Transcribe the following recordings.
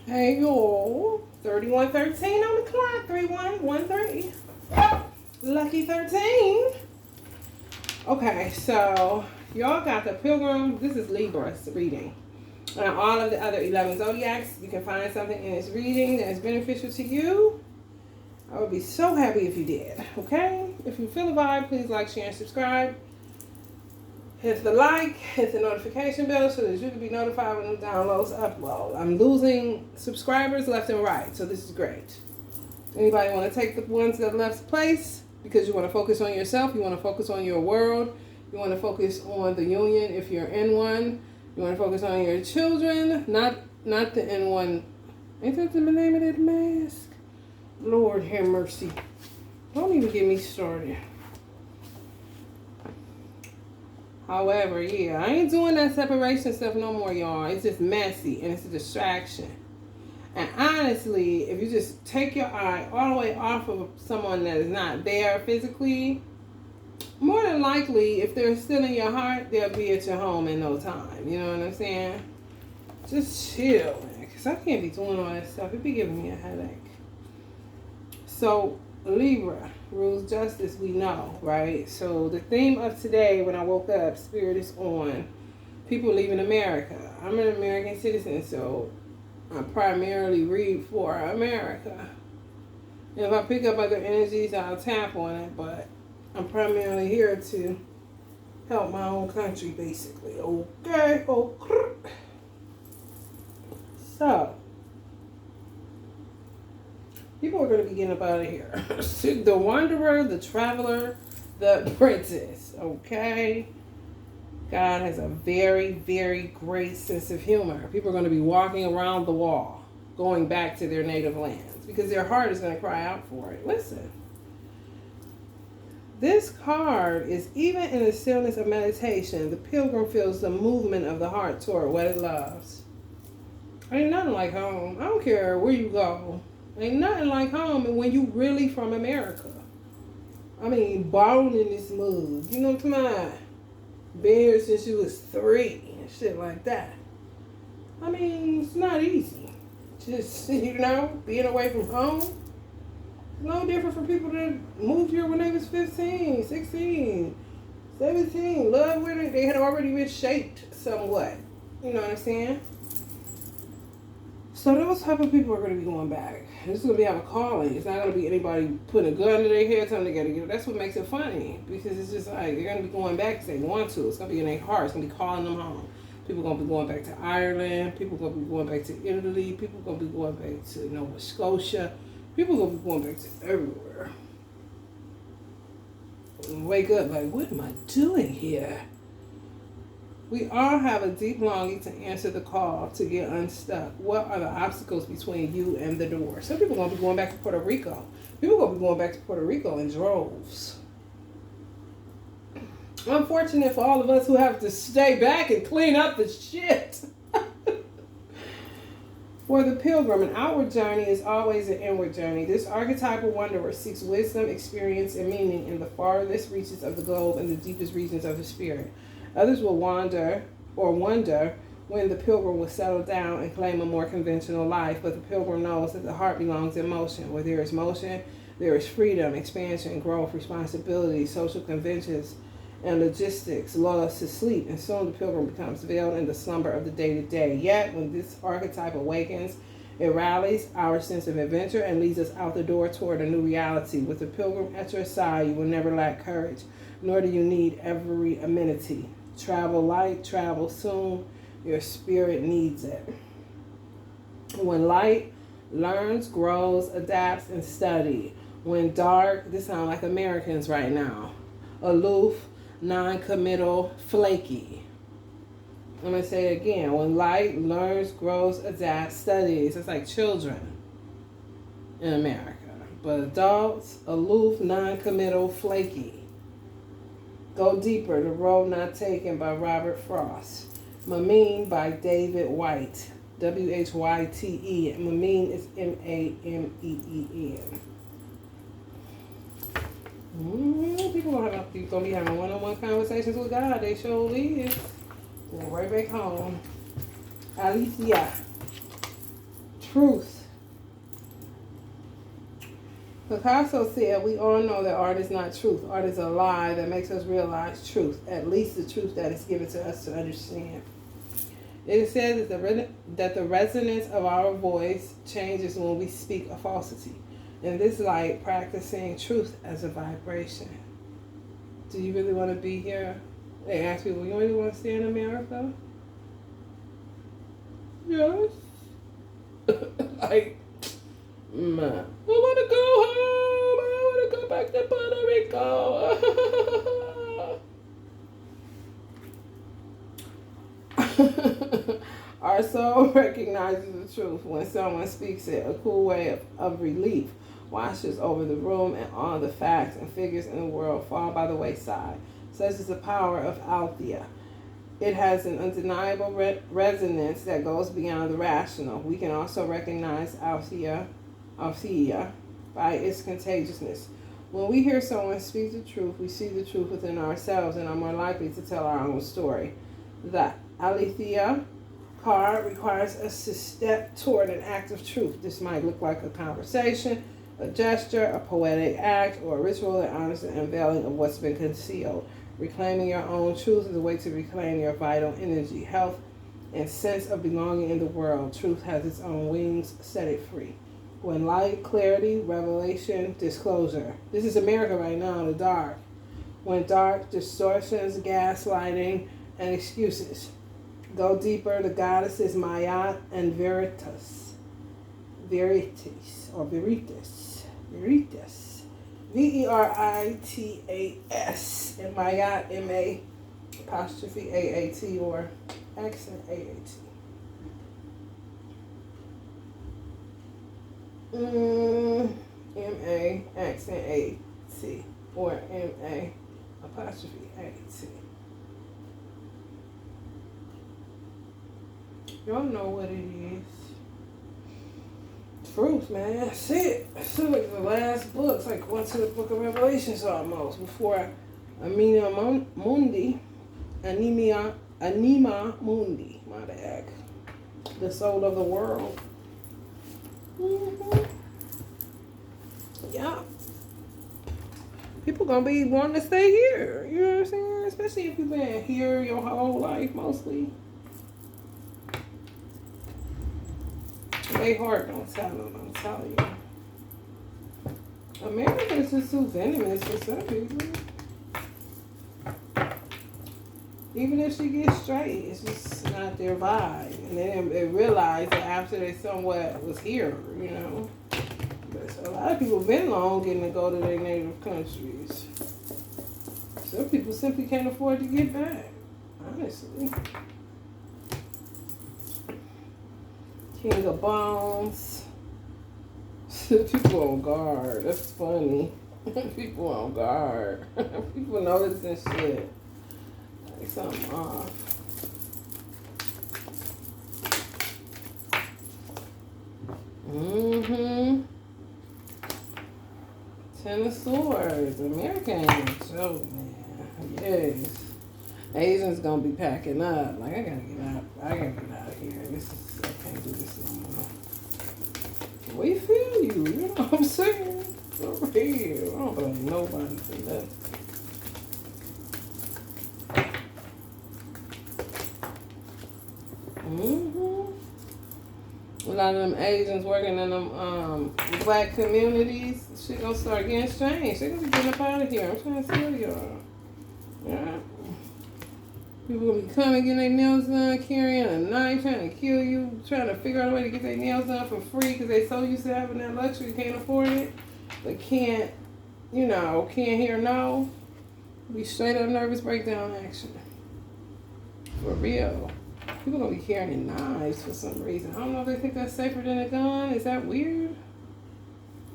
Hey y'all, 3113 on the clock, 3113. Lucky 13. Okay, so y'all got the Pilgrim. This is Libra's reading. And all of the other 11 zodiacs, you can find something in this reading that is beneficial to you. I would be so happy if you did, okay? If you feel the vibe, please like, share, and subscribe. Hit the like, hit the notification bell so that you can be notified when the downloads upload. I'm losing subscribers left and right, so this is great. Anybody want to take the ones that left place because you want to focus on yourself, you want to focus on your world, you want to focus on the union if you're in one, you want to focus on your children, not the N1. Ain't that the name of that mask? Lord have mercy. Don't even get me started. However, yeah, I ain't doing that separation stuff no more, y'all. It's just messy and it's a distraction. And honestly, if you just take your eye all the way off of someone that is not there physically, more than likely, if they're still in your heart, they'll be at your home in no time. You know what I'm saying? Just chill, man, because I can't be doing all that stuff. It be giving me a headache. So, Libra rules justice, we know, right? So the theme of today, when I woke up, Spirit is on people leaving America. I'm an American citizen, so I primarily read for America. And if I pick up other energies, I'll tap on it, but I'm primarily here to help my own country, basically. Okay? So, people are going to be getting up out of here. The wanderer, the traveler, the princess. Okay? God has a very, very great sense of humor. People are going to be walking around the wall, going back to their native lands, because their heart is going to cry out for it. Listen. This card is even in the stillness of meditation, the pilgrim feels the movement of the heart toward what it loves. Ain't nothing like home. I don't care where you go. Ain't nothing like home and when you really from America. I mean, born in this mud. You know what I'm talking about? Been here since you was 3 and shit like that. I mean, it's not easy. Just, being away from home. It's no different from people that moved here when they was 15, 16, 17. Love where they had already been shaped somewhat. You know what I'm saying? So those type of people are going to be going back. It's going to be have a calling. It's not going to be anybody putting a gun to their head telling them they got to get it. That's what makes it funny. Because it's just like, they're going to be going back because they want to. It's going to be in their heart. It's going to be calling them home. People are going to be going back to Ireland. People are going to be going back to Italy. People are going to be going back to Nova Scotia. People are going to be going back to everywhere. And wake up like, what am I doing here? We all have a deep longing to answer the call to get unstuck. What are the obstacles between you and the door? Some people are going to be going back to Puerto Rico. People are going to be going back to Puerto Rico in droves. Unfortunate for all of us who have to stay back and clean up the shit. For the pilgrim, an outward journey is always an inward journey. This archetypal wanderer seeks wisdom, experience, and meaning in the farthest reaches of the globe and the deepest regions of the spirit. Others will wander or wonder when the pilgrim will settle down and claim a more conventional life, but the pilgrim knows that the heart belongs in motion. Where there is motion, there is freedom, expansion, growth, responsibility, social conventions, and logistics lulls to sleep, and soon the pilgrim becomes veiled in the slumber of the day-to-day. Yet, when this archetype awakens, it rallies our sense of adventure and leads us out the door toward a new reality. With the pilgrim at your side, you will never lack courage, nor do you need every amenity. Travel light, travel soon. Your spirit needs it. When light learns, grows, adapts, and studies. When dark, this sounds like Americans right now. Aloof, non-committal, flaky. I'm going to say it again. When light learns, grows, adapts, studies. It's like children in America. But adults, aloof, non-committal, flaky. Go Deeper, The Road Not Taken by Robert Frost. Mameen by David White. Whyte. Mameen is Mameen. People gonna be having one-on-one conversations with God. They sure is. Going right back home. Alicia. Truth. Picasso said, we all know that art is not truth. Art is a lie that makes us realize truth, at least the truth that is given to us to understand. It says that the resonance of our voice changes when we speak a falsity. And this is like practicing truth as a vibration. Do you really want to be here? They ask people, you really want to stay in America? Yes. Like, man, I want to go home. I want to go back to Puerto Rico. Our soul recognizes the truth when someone speaks it. A cool way of relief washes over the room, and all the facts and figures in the world fall by the wayside. Such is the power of Althea. It has an undeniable resonance that goes beyond the rational. We can also recognize Althea by its contagiousness. When we hear someone speak the truth, we see the truth within ourselves and are more likely to tell our own story. The Alethea card requires us to step toward an act of truth. This might look like a conversation, a gesture, a poetic act, or a ritual that honors the unveiling of what's been concealed. Reclaiming your own truth is a way to reclaim your vital energy, health, and sense of belonging in the world. Truth has its own wings. Set it free. When light, clarity, revelation, disclosure. This is America right now, the dark. When dark, distortions, gaslighting, and excuses. Go deeper. The goddesses Mayat and Veritas. Veritas or Veritas. Veritas. Veritas and Mayat, M-A apostrophe A-A-T or accent A-A-T. M-A accent A-T or M-A apostrophe A-T. Y'all know what it is. Truth, man. That's it. It's like the last book. It's like went to the book of Revelations almost before Anima Mundi. My bad. The soul of the world. Mm-hmm. Yeah. People gonna be wanting to stay here. You know what I'm saying? Especially if you've been here your whole life mostly. They heart don't tell them, I'm telling you. America is just too venomous for some people. Even if she gets straight, it's just not their vibe. And then they realize that after they somewhat was here, you know. But so a lot of people been long getting to go to their native countries. Some people simply can't afford to get back, honestly. King of Bones. People on guard. That's funny. People on guard. People noticing shit. Like something off. Mm-hmm. Ten of Swords. America ain't a joke, man. Yes. Asians gonna be packing up. Like, I gotta get out. I gotta get out of here. I can't do this no more. We feel you. You know what I'm saying? For real. I don't blame nobody for that. Mm-hmm. A lot of them Asians working in them black communities, shit gonna start getting strange. They're gonna be getting up out of here. I'm trying to tell y'all. Yeah. People gonna be coming, getting their nails done, carrying a knife, trying to kill you, trying to figure out a way to get their nails done for free because they so used to having that luxury, can't afford it, but can't hear no. Be straight up nervous breakdown action. For real. People gonna be carrying knives for some reason. I don't know if they think that's safer than a gun. Is that weird?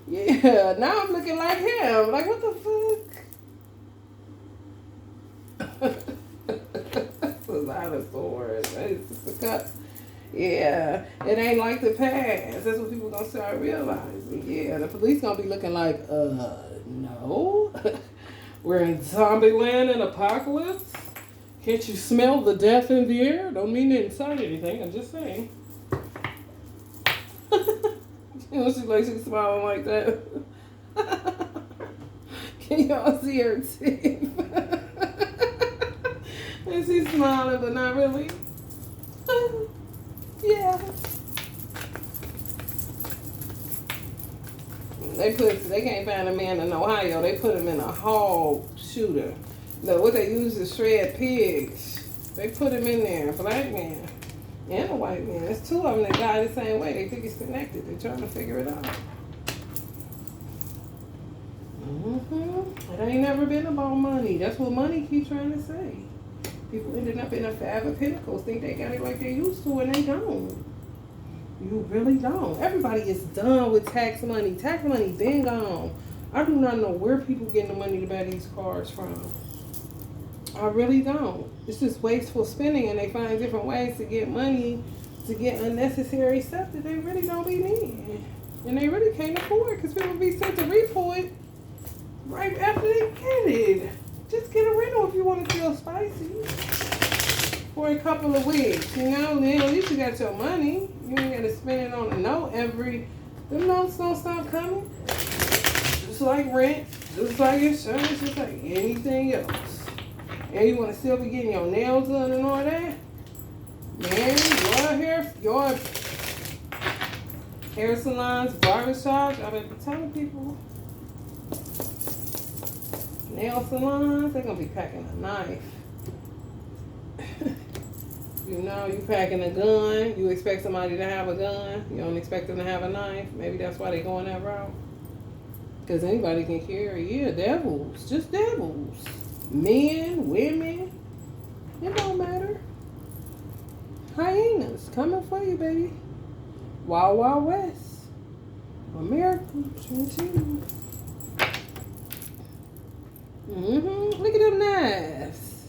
Yeah, now I'm looking like him. Like, what the fuck? A lot of swords. It's just a cut. Yeah, it ain't like the past. That's what people gonna start realizing. Yeah, the police gonna be looking like, no. We're in zombie land and apocalypse. Can't you smell the death in the air? Don't mean to incite anything. I'm just saying. You know, she's smiling like that. Can y'all see her teeth? And she's smiling, but not really. Yeah. They can't find a man in Ohio. They put him in a hog shooter. No, what they use is shred pigs. They put him in there, black man and a white man. There's two of them that died the same way. They think it's connected. They're trying to figure it out. It ain't never been about money. That's what money keeps trying to say. People ended up in a Five of Pentacles, think they got it like they used to, and they don't. You really don't. Everybody is done with tax money. Tax money been gone. I do not know where people getting the money to buy these cars from. I really don't. It's just wasteful spending, and they find different ways to get money, to get unnecessary stuff that they really don't be needing. And they really can't afford, because people be sent to report right after they get it. Just get a rental if you want to feel spicy for a couple of weeks. You know, then at least you got your money. You ain't got to spend it on a note the notes don't stop coming. Just like rent, just like insurance, just like anything else. And you want to still be getting your nails done and all that? Man, your hair salons, barbershops, I better be telling people. Nail salons, they're going to be packing a knife. You know, you packing a gun. You expect somebody to have a gun. You don't expect them to have a knife. Maybe that's why they're going that route. Because anybody can carry, devils. Just devils. Men, women. It don't matter. Hyenas coming for you, baby. Wild, Wild West. America. Look at them knives.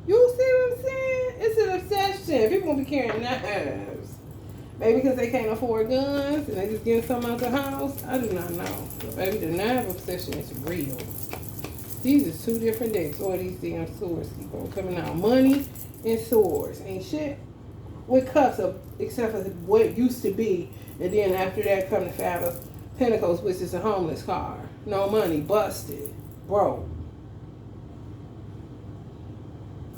You see what I'm saying? It's an obsession. People gonna be carrying knives. Maybe because they can't afford guns and they just getting something out the house. I do not know. But baby, the knife obsession is real. These are two different decks. All these damn swords keep on coming out. Money and swords. Ain't shit with cups up except for what used to be. And then after that come the Five of Pentacles, which is a homeless car. No money, busted, broke.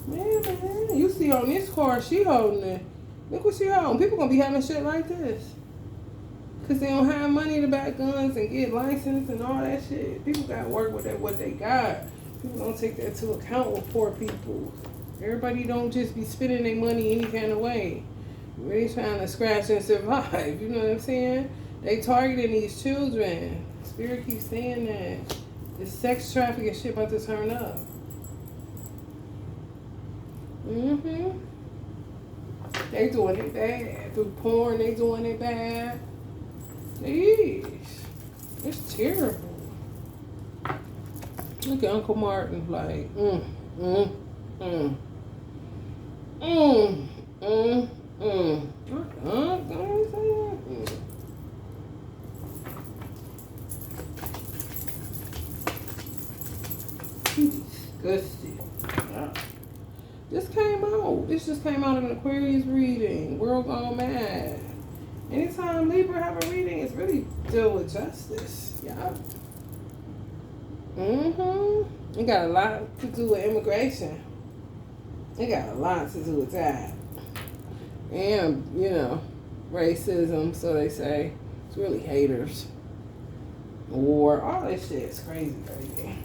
Man, you see on this card, she holding it. Look what she holding. People gonna be having shit like this. Because they don't have money to buy guns and get licensed and all that shit. People gotta work with what they got. People don't take that into account with poor people. Everybody don't just be spending their money any kind of way. Really trying to scratch and survive. You know what I'm saying? They targeting these children. Spirit keeps saying that. This sex trafficking shit about to turn up. They doing it bad. Through porn, they doing it bad. Jeez. It's terrible. Look at Uncle Martin like, Disgusting. This just came out of an Aquarius reading. World Gone Mad. Anytime Libra have a reading, it's really deal with justice. Yeah. It got a lot to do with immigration. It got a lot to do with that. And, racism, so they say. It's really haters. War, all this shit is crazy, crazy.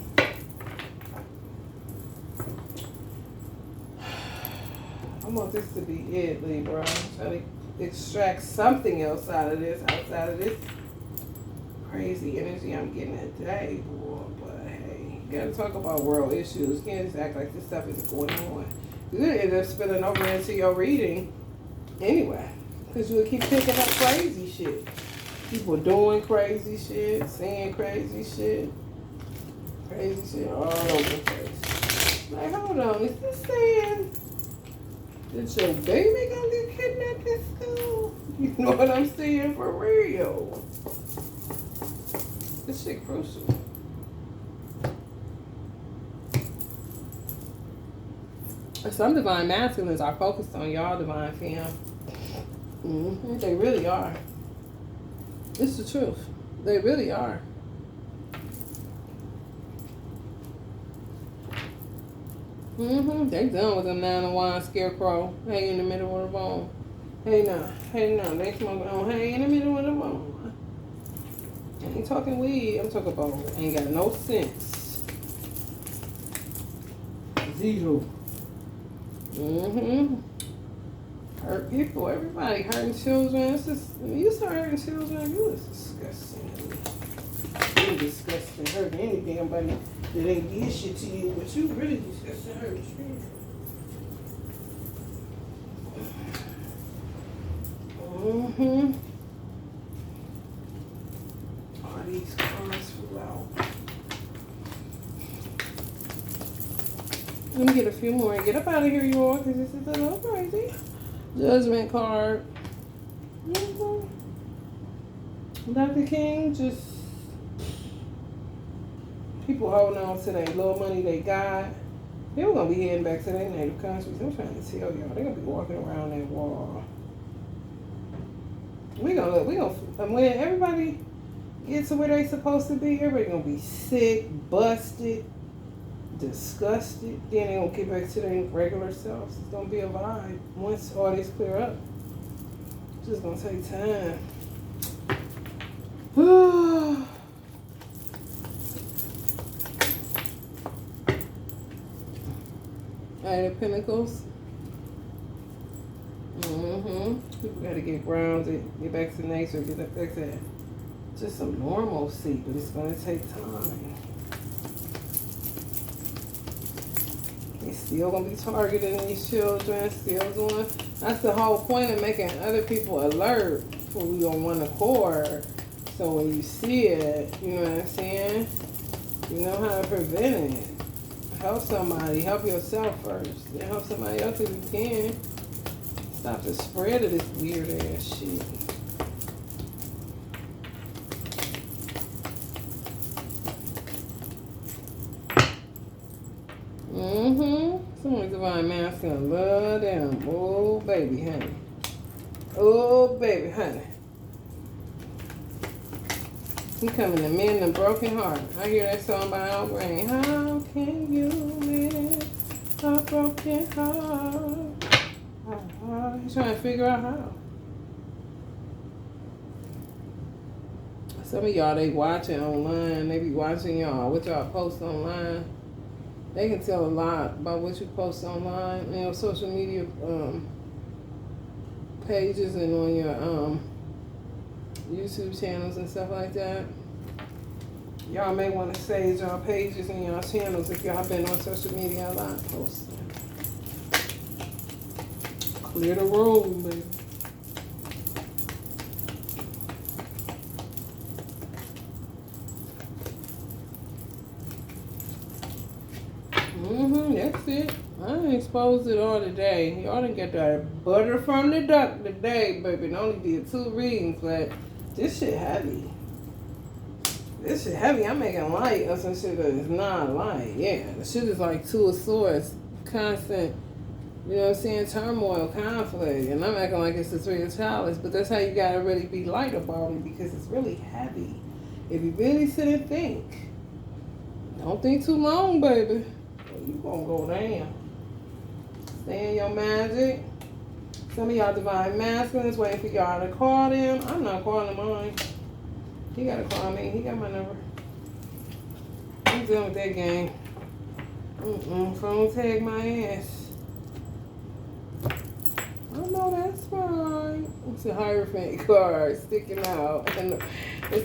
I want this to be it, Libra. I'm trying to extract something else out of this, outside of this crazy energy I'm getting today, boy. But hey, you gotta talk about world issues. You can't just act like this stuff isn't going on. You'll end up spilling over into your reading anyway, because you'll keep picking up crazy shit. People doing crazy shit, saying crazy shit all over the place. Like, hold on, is this saying that your baby gonna get kidnapped in school? You know what I'm saying? For real. This shit crucial. Some divine masculines are focused on y'all divine femme. They really are. It's the truth. They really are. They done with them 9 of Wands scarecrow. Hey, in the middle of the room. Hey, no. Hey, no. They smoking on. Hey, in the middle of the room. I ain't talking weed. I'm talking about ain't got no sense. Zero. Hurt people. Everybody hurting children. It's just, when you start hurting children, you is disgusting. You disgusting. Hurting any damn body that ain't did shit to you, but you really disgusting hurting children. All these cars flew out. Let me get a few more and get up out of here, you all, because this is a little crazy. Judgment card. Dr. King, just people holding on to their little money they got. They're going to be heading back to their native countries. I'm trying to tell y'all, they're going to be walking around that wall. When everybody gets to where they supposed to be, everybody going to be sick, busted, disgusted. Then they going to get back to their regular selves. It's going to be a vibe once all this clear up. It's just going to take time. Eight of Pentacles. People got to get grounded, get back to nature, get back to just some normalcy, but it's going to take time. They're still going to be targeting these children, still doing. That's the whole point of making other people alert for we on one accord. So when you see it, you know what I'm saying? You know how to prevent it. Help somebody. Help yourself first. Then help somebody else if you can. Stop the spread of this weird ass shit. Someone divine masculine. Love them. Oh, baby, honey. Oh, baby, honey. He coming to mend a broken heart. I hear that song by Al Green. How can you mend a broken heart? He's trying to figure out how. Some of y'all, they watching online. They be watching y'all, what y'all post online. They can tell a lot about what you post online, you know, social media pages and on your YouTube channels and stuff like that. Y'all may want to save y'all pages and y'all channels if y'all been on social media a lot posting. Clear the room, baby. That's it. I done exposed it all today. Y'all didn't get that butter from the duck today, baby. It only did 2 readings, but this shit heavy. This shit heavy. I'm making light of some shit that is not light. Yeah, the shit is like 2 of Swords. Constant, you know what I'm saying, turmoil, conflict. And I'm acting like it's the 3 of Chalice, but that's how you gotta really be light about it because it's really heavy. If you really sit and think, don't think too long, baby. You gonna go down. Stay in your magic. Some of y'all divine masculines waiting for y'all to call them. I'm not calling mine. He gotta call me. He got my number. I'm dealing with that game. Phone tag my ass. I know that's right. It's a Hierophant card sticking out. And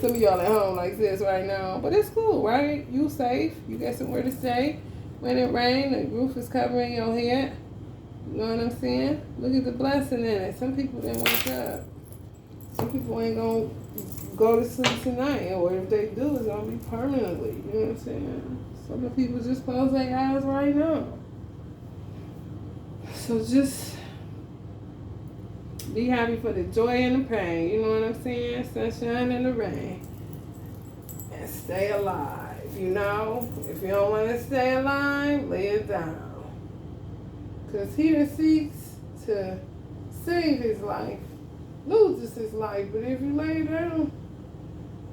some of y'all at home like this right now. But it's cool, right? You safe. You got somewhere to stay. When it rains, the roof is covering your head. You know what I'm saying? Look at the blessing in it. Some people didn't wake up. Some people ain't gonna go to sleep tonight, or if they do, it's gonna be permanently. You know what I'm saying? Some of the people just close their eyes right now. So just be happy for the joy and the pain. You know what I'm saying? Sunshine and the rain. And stay alive. You know, if you don't want to stay alive, lay it down. Because he that seeks to save his life loses his life. But if you lay down,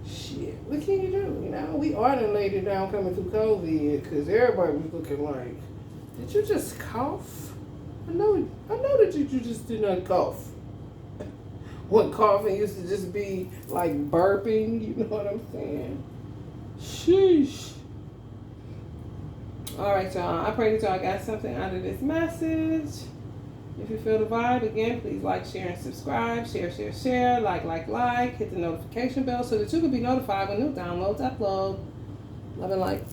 Shit, what can you do? You know, we are done laid it down coming through COVID because everybody was looking like, did you just cough? I know that you just did not cough. When coughing used to just be like burping, you know what I'm saying? Sheesh. All right, y'all. I pray that y'all got something out of this message. If you feel the vibe, again, please like, share, and subscribe. Share. Like. Hit the notification bell so that you can be notified when new downloads upload. Love and light.